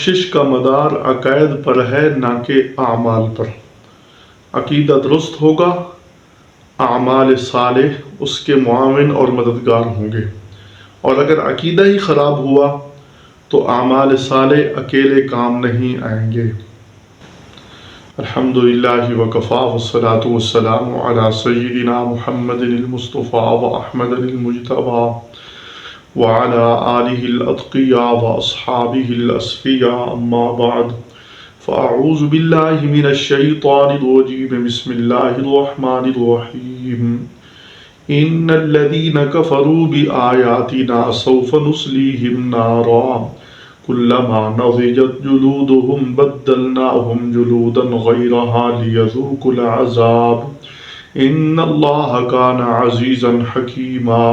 بخشش کا مدار عقائد پر ہے نہ کہ اعمال پر۔ عقیدہ درست ہوگا، اعمال صالح اس کے معاون اور مددگار ہوں گے، اور اگر عقیدہ ہی خراب ہوا تو اعمال صالح اکیلے کام نہیں آئیں گے۔ الحمدللہ وکفا والصلاة والسلام علی سیدنا محمد المصطفیٰ واحمد المجتبیٰ وعلى آلہ الاتقیاء واصحابہ الاسفیاء، اما بعد فاعوذ باللہ من الشیطان الرجیم، بسم اللہ الرحمن الرحیم۔ ان الذین کفروا بآیاتنا سوف نصلیہم نارا کلما نضجت جلودہم بدلناہم جلودا غیرہا لیذوقوا العذاب ان اللہ کان عزیزا حکیما۔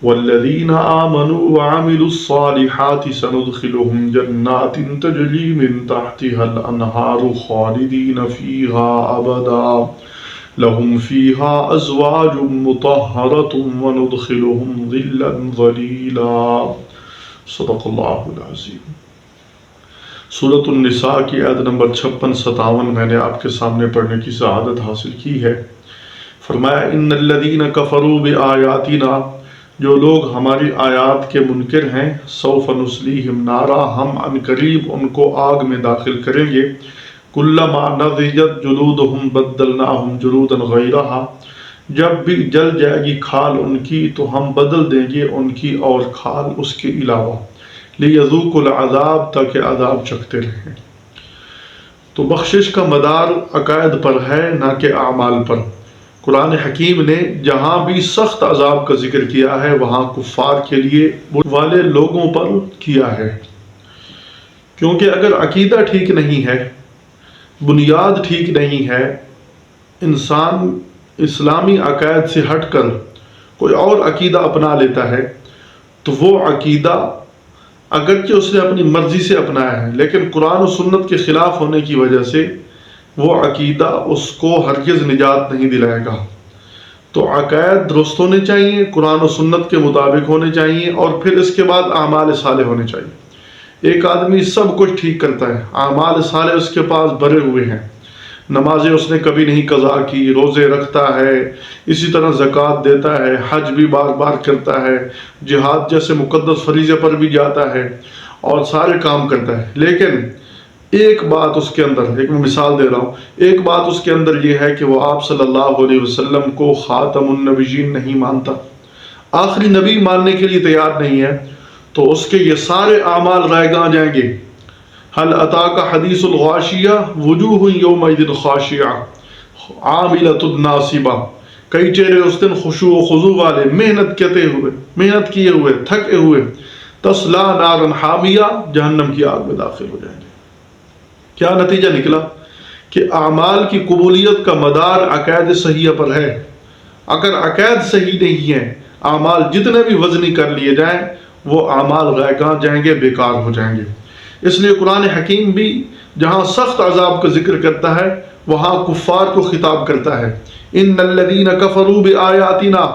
والذین آمنوا وعملوا الصالحات سندخلهم جنات تجری من تحتها الانہار خالدین فیہا ابدا لهم فیہا ازواج مطہرۃ وندخلهم ظلا ظلیلا۔ صدق اللہ العظیم۔ سورۃ النساء کی آیت نمبر 56-57 میں نے آپ کے سامنے پڑھنے کی سعادت حاصل کی ہے۔ فرمایا ان الذین کفروا بآیاتنا، جو لوگ ہماری آیات کے منکر ہیں، سوف نصلیہم نارا، ہم عنقریب ان کو آگ میں داخل کریں گے، کلما نضجت جلودہم بدلناہم جلودا غیرہا، جب بھی جل جائے گی کھال ان کی تو ہم بدل دیں گے ان کی اور کھال اس کے علاوہ، لیذوقوا العذاب، تاکہ عذاب چکھتے رہیں۔ تو بخشش کا مدار عقائد پر ہے نہ کہ اعمال پر۔ قرآن حکیم نے جہاں بھی سخت عذاب کا ذکر کیا ہے وہاں کفار کے لیے والے لوگوں پر کیا ہے، کیونکہ اگر عقیدہ ٹھیک نہیں ہے، بنیاد ٹھیک نہیں ہے، انسان اسلامی عقائد سے ہٹ کر کوئی اور عقیدہ اپنا لیتا ہے تو وہ عقیدہ اگرچہ اس نے اپنی مرضی سے اپنایا ہے لیکن قرآن و سنت کے خلاف ہونے کی وجہ سے وہ عقیدہ اس کو ہرگز نجات نہیں دلائے گا۔ تو عقائد درست ہونے چاہیے، قرآن و سنت کے مطابق ہونے چاہیے، اور پھر اس کے بعد اعمال صالح ہونے چاہیے۔ ایک آدمی سب کچھ ٹھیک کرتا ہے، اعمال صالح اس کے پاس بھرے ہوئے ہیں، نمازیں اس نے کبھی نہیں قضا کی، روزے رکھتا ہے، اسی طرح زکوٰۃ دیتا ہے، حج بھی بار بار کرتا ہے، جہاد جیسے مقدس فریضے پر بھی جاتا ہے اور سارے کام کرتا ہے، لیکن ایک بات اس کے اندر، ایک میں مثال دے رہا ہوں، ایک بات اس کے اندر یہ ہے کہ وہ آپ صلی اللہ علیہ وسلم کو خاتم النبیین نہیں مانتا، آخری نبی ماننے کے لیے تیار نہیں ہے، تو اس کے یہ سارے اعمال رائگاں جائیں گے۔ هل اتاک حدیث الغاشیہ وجوہ یومئذ خاشعہ عاملۃ ناصبہ، کئی چہرے اس دن خشوع و خضوع والے، محنت کیے ہوئے، تھکے ہوئے، تصلی نارا حامیہ، جہنم کی آگ میں داخل ہو جائیں گے۔ کیا نتیجہ نکلا کہ اعمال کی قبولیت کا مدار عقائد صحیحہ پر ہے۔ اگر عقائد صحیح نہیں ہے، اعمال جتنے بھی وزنی کر لیے جائیں وہ اعمال رائگاں جائیں گے، بیکار ہو جائیں گے۔ اس لیے قرآن حکیم بھی جہاں سخت عذاب کا ذکر کرتا ہے وہاں کفار کو خطاب کرتا ہے۔ ان الذین کفروا بآیاتنا،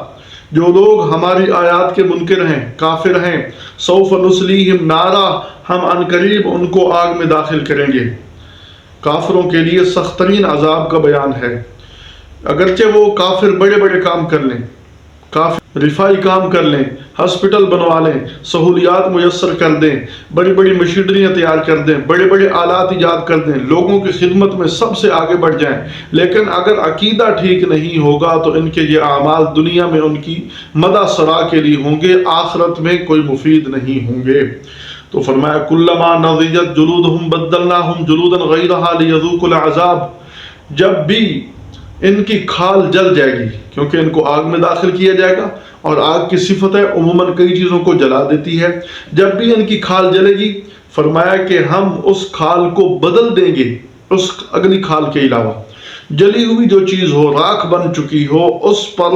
جو لوگ ہماری آیات کے منکر ہیں، کافر ہیں، سوف نصلیہم نارا، ہم عنقریب ان کو آگ میں داخل کریں گے۔ کافروں کے لیے سخت ترین عذاب کا بیان ہے۔ اگرچہ وہ کافر بڑے بڑے کام کر لیں، کافر رفائی کام کر لیں، ہسپٹل بنوا لیں، سہولیات میسر کر دیں، بڑی بڑی مشینریاں تیار کر دیں، بڑے بڑے آلات ایجاد کر دیں، لوگوں کی خدمت میں سب سے آگے بڑھ جائیں، لیکن اگر عقیدہ ٹھیک نہیں ہوگا تو ان کے یہ اعمال دنیا میں ان کی مدح سرا کے لیے ہوں گے، آخرت میں کوئی مفید نہیں ہوں گے۔ تو فرمایا کلما نضجت جلودہم بدلناہم جلودا غیرہا لیذوقوا العذاب، جب بھی ان کی کھال جل جائے گی، کیونکہ ان کو آگ میں داخل کیا جائے گا اور آگ کی صفت ہے عموماً کئی چیزوں کو جلا دیتی ہے، جب بھی ان کی کھال جلے گی فرمایا کہ ہم اس کھال کو بدل دیں گے اس اگلی کھال کے علاوہ۔ جلی ہوئی جو چیز ہو، راکھ بن چکی ہو، اس پر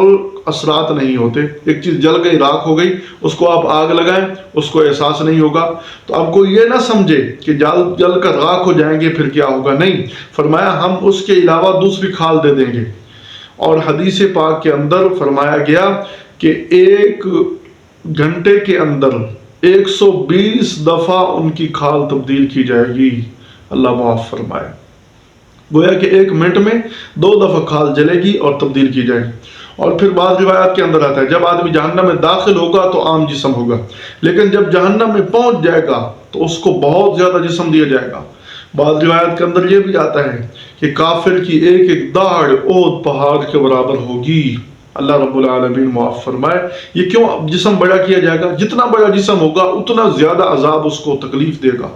اثرات نہیں ہوتے۔ ایک چیز جل گئی، راکھ ہو گئی، اس کو آپ آگ لگائیں، اس کو احساس نہیں ہوگا۔ تو اب کوئی یہ نہ سمجھے کہ جل کر راکھ ہو جائیں گے پھر کیا ہوگا، نہیں، فرمایا ہم اس کے علاوہ دوسری کھال دے دیں گے۔ اور حدیث پاک کے اندر فرمایا گیا کہ 1 گھنٹے کے اندر 120 دفعہ ان کی کھال تبدیل کی جائے گی، اللہ معاف فرمائے۔ گویا کہ 1 منٹ میں 2 دفعہ کھال جلے گی اور تبدیل کی جائے گی۔ اور پھر بعض روایات کے اندر آتا ہے جب آدمی جہنم میں داخل ہوگا تو عام جسم ہوگا، لیکن جب جہنم میں پہنچ جائے گا تو اس کو بہت زیادہ جسم دیا جائے گا۔ بعض روایات کے اندر یہ بھی آتا ہے کہ کافر کی ایک ایک داڑھ احد پہاڑ کے برابر ہوگی، اللہ رب العالمین معاف فرمائے۔ یہ کیوں جسم بڑا کیا جائے گا؟ جتنا بڑا جسم ہوگا اتنا زیادہ عذاب اس کو تکلیف دے گا۔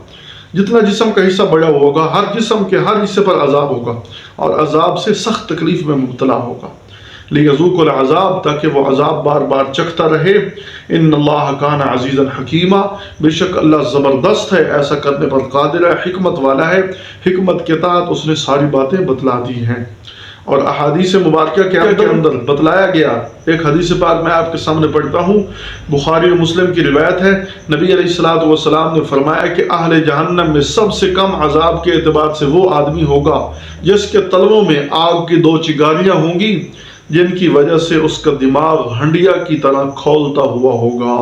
جتنا جسم کا حصہ بڑا ہوگا، ہر جسم کے ہر حصے پر عذاب ہوگا اور عذاب سے سخت تکلیف میں مبتلا ہوگا۔ لِيَذُوقُوا الْعَذَابَ، تاکہ وہ عذاب بار بار چکھتا رہے۔ ان اللہ کان عزیزا حکیما، بے شک اللہ زبردست ہے، ایسا کرنے پر قادر ہے، حکمت والا ہے، حکمت کے تحت اس نے ساری باتیں بتلا دی ہیں۔ اور احادیث مبارکہ کے اندر بتلایا گیا، ایک حدیث پاک میں آپ کے سامنے پڑھتا ہوں، بخاری و مسلم کی روایت ہے، نبی علیہ الصلوۃ والسلام نے فرمایا کہ اہل جہنم میں سب سے کم عذاب کے اعتبار سے وہ آدمی ہوگا جس کے تلووں میں آگ کی 2 چنگاریاں ہوں گی، جن کی وجہ سے اس کا دماغ ہنڈیا کی طرح کھولتا ہوا ہوگا۔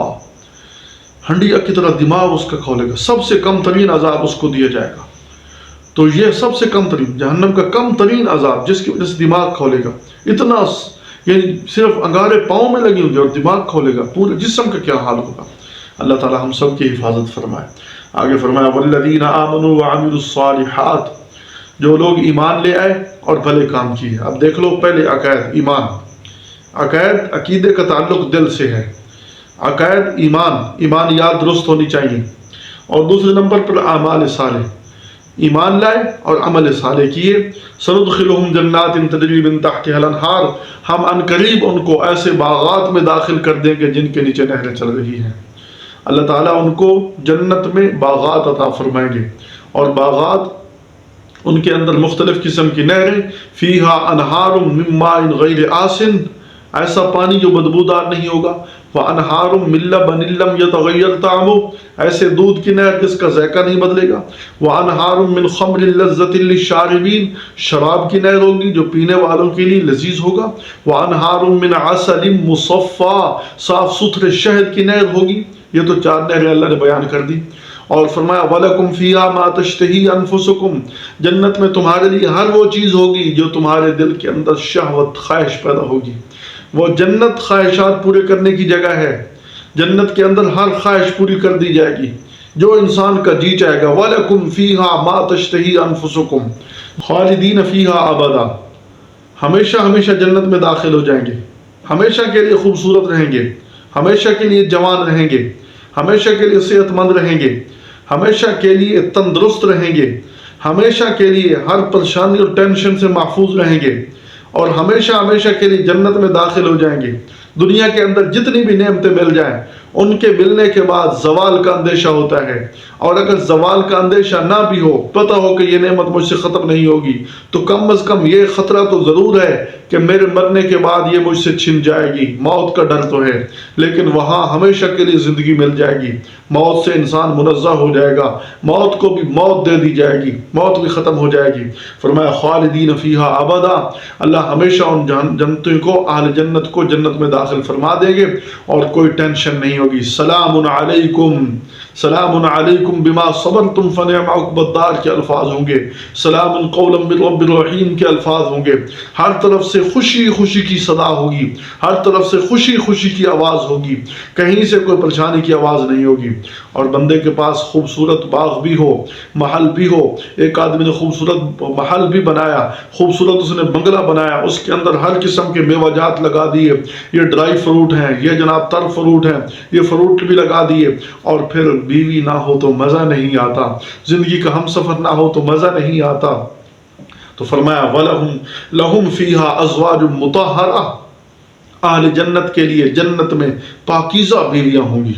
ہنڈیا کی طرح دماغ اس کا کھولے گا، سب سے کم ترین عذاب اس کو دیا جائے گا۔ تو یہ سب سے کم ترین، جہنم کا کم ترین عذاب جس کی وجہ سے دماغ کھولے گا، اتنا یعنی صرف انگارے پاؤں میں لگی ہوں گی اور دماغ کھولے گا، پورے جسم کا کیا حال ہوگا۔ اللہ تعالی ہم سب کی حفاظت فرمائے۔ آگے فرمایا وَالَّذِينَ آمَنُوا وَعَمِلُوا الصَّالِحَاتِ، جو لوگ ایمان لے آئے اور بھلے کام کیے۔ اب دیکھ لو، پہلے عقائد، ایمان، عقائد عقیدے کا تعلق دل سے ہے، عقائد ایمانیات درست ہونی چاہیے۔ اور دوسرے نمبر پر اعمال صالح، ایمان لائے اور عمل صالح کیے۔ سندخلہم جنات تجری من تحتها الانہار، ہم ان قریب ان کو ایسے باغات میں داخل کر دیں گے جن کے نیچے نہریں چل رہی ہیں۔ اللہ تعالیٰ ان کو جنت میں باغات عطا فرمائیں گے، اور باغات ان کے اندر مختلف قسم کی نہریں، فیہا انہار من ماء غیر آسن، ایسا پانی جو بدبودار نہیں ہوگا، وَأَنْهَارٌ مِّن لَبَنٍ لَّمْ يَتَغَيَّرْ طَعْمُهُ، ایسے دودھ کی نہر جس کا ذائقہ نہیں بدلے گا، وَأَنْهَارٌ مِّن خَمْرٍ لَذَّةٍ لِّلشَّارِبِينَ، شراب کی نہر ہوگی جو پینے والوں کے لیے لذیذ ہوگا، وَأَنْهَارٌ مِّنْ عَسَلٍ مُّصَفًّى، صاف ستھرے شہد کی نہر ہوگی۔ یہ تو 4 نہریں اللہ نے بیان کر دی، اور فرمایا وَلَكُمْ فِيهَا مَا تَشْتَهِي أَنفُسُكُمْ، جنت میں تمہارے لیے ہر وہ چیز ہوگی جو تمہارے دل کے اندر شہوت خواہش پیدا ہوگی۔ وہ جنت خواہشات پورے کرنے کی جگہ ہے، جنت کے اندر ہر خواہش پوری کر دی جائے گی جو انسان کا جی چاہے گا۔ وَلَكُمْ فِيهَا مَا تَشْتَهِي أَنفُسُكُمْ خَالِدِينَ فِيهَا أَبَدًا، ہمیشہ ہمیشہ جنت میں داخل ہو جائیں گے، ہمیشہ کے لیے خوبصورت رہیں گے، ہمیشہ کے لیے جوان رہیں گے، ہمیشہ کے لیے صحت مند رہیں گے، ہمیشہ کے لیے تندرست رہیں گے، ہمیشہ کے لیے ہر پریشانی اور ٹینشن سے محفوظ رہیں گے، اور ہمیشہ ہمیشہ کے لیے جنت میں داخل ہو جائیں گے۔ دنیا کے اندر جتنی بھی نعمتیں مل جائیں، ان کے ملنے کے بعد زوال کا اندیشہ ہوتا ہے، اور اگر زوال کا اندیشہ نہ بھی ہو، پتہ ہو کہ یہ نعمت مجھ سے ختم نہیں ہوگی، تو کم از کم یہ خطرہ تو ضرور ہے کہ میرے مرنے کے بعد یہ مجھ سے چھن جائے گی، موت کا ڈر تو ہے، لیکن وہاں ہمیشہ کے لیے زندگی مل جائے گی، موت سے انسان منزہ ہو جائے گا، موت کو بھی موت دے دی جائے گی، موت بھی ختم ہو جائے گی۔ فرمایا خالدین فیہا ابدا، اللہ ہمیشہ ان جنتوں کو، اہل جنت کو جنت میں داخل فرما دیں گے اور کوئی ٹینشن نہیں ہوگی۔ سلام علیکم، سلام علیکم بما صبرتم فنعم عقبی الدار کے الفاظ ہوں گے، سلام قولا من رب الرحیم کے الفاظ ہوں گے۔ ہر طرف سے خوشی خوشی کی صدا ہوگی، ہر طرف سے خوشی خوشی کی آواز ہوگی، کہیں سے کوئی پریشانی کی آواز نہیں ہوگی۔ اور بندے کے پاس خوبصورت باغ بھی ہو، محل بھی ہو، ایک آدمی نے خوبصورت محل بھی بنایا، خوبصورت اس نے بنگلہ بنایا، اس کے اندر ہر قسم کے میوہ جات لگا دیے، یہ ڈرائی فروٹ ہیں، یہ جناب تر فروٹ ہیں، یہ فروٹ بھی لگا دیے، اور پھر بیوی نہ ہو تو مزہ نہیں آتا، زندگی کا ہم سفر نہ ہو تو مزہ نہیں آتا۔ تو فرمایا وَلَهُمْ لَهُمْ فِيهَا أَزْوَاجٌ مُطَهَّرَةٌ، اہل جنت کے لیے جنت میں پاکیزہ بیویاں ہوں گی،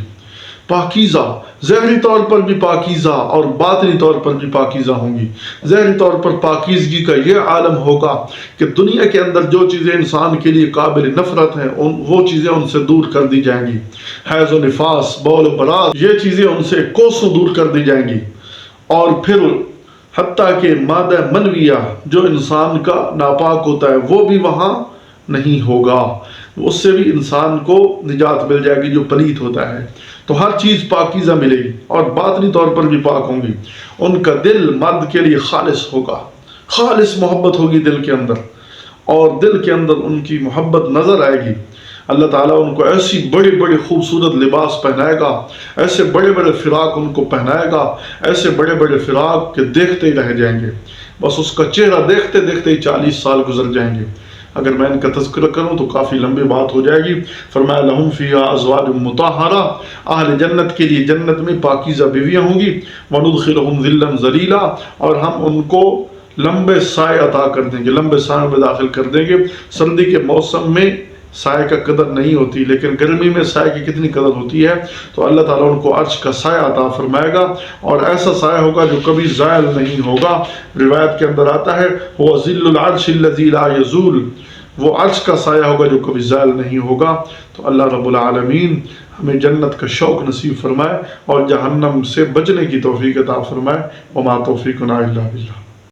پاکیزہ، ظاہری طور پر بھی پاکیزہ اور باطنی طور پر بھی پاکیزہ ہوں گی۔ ظاہری طور پر پاکیزگی کا یہ عالم ہوگا کہ دنیا کے اندر جو چیزیں انسان کے لیے قابل نفرت ہیں، وہ چیزیں ان سے دور کر دی جائیں گی، حیض و نفاس، بول و براز، یہ چیزیں ان سے کوسوں دور کر دی جائیں گی، اور پھر حتیٰ کہ مادہ منویہ جو انسان کا ناپاک ہوتا ہے وہ بھی وہاں نہیں ہوگا، اس سے بھی انسان کو نجات مل جائے گی جو پلیت ہوتا ہے۔ تو ہر چیز پاکیزہ ملے گی اور باطنی طور پر بھی پاک ہوں گی. ان کا دل مرد کے لیے خالص ہوگا، خالص محبت ہوگی دل کے اندر، اور دل کے اندر ان کی محبت نظر آئے گی. اللہ تعالیٰ ان کو ایسی بڑے بڑے خوبصورت لباس پہنائے گا، ایسے بڑے بڑے فراق ان کو پہنائے گا، ایسے بڑے بڑے فراق کہ دیکھتے ہی رہ جائیں گے. بس اس کا چہرہ دیکھتے دیکھتے ہی 40 سال گزر جائیں گے. اگر میں ان کا تذکرہ کروں تو کافی لمبی بات ہو جائے گی. فرمایا لہم فیہا ازواج مطہرہ، اہل جنت کے لیے جنت میں پاکیزہ بیویاں ہوں گی. وندخلہم ظلا ظلیلا، اور ہم ان کو لمبے سائے عطا کر دیں گے، لمبے سائے میں داخل کر دیں گے. سردی کے موسم میں سائے کا قدر نہیں ہوتی، لیکن گرمی میں سائے کی کتنی قدر ہوتی ہے. تو اللہ تعالیٰ ان کو عرش کا سایہ عطا فرمائے گا، اور ایسا سایہ ہوگا جو کبھی زائل نہیں ہوگا. روایت کے اندر آتا ہے وہ ظل العرش الذی لا یزول، وہ عرش کا سایہ ہوگا جو کبھی زائل نہیں ہوگا. تو اللہ رب العالمین ہمیں جنت کا شوق نصیب فرمائے اور جہنم سے بچنے کی توفیق عطا فرمائے. وما توفیقنا الا باللہ.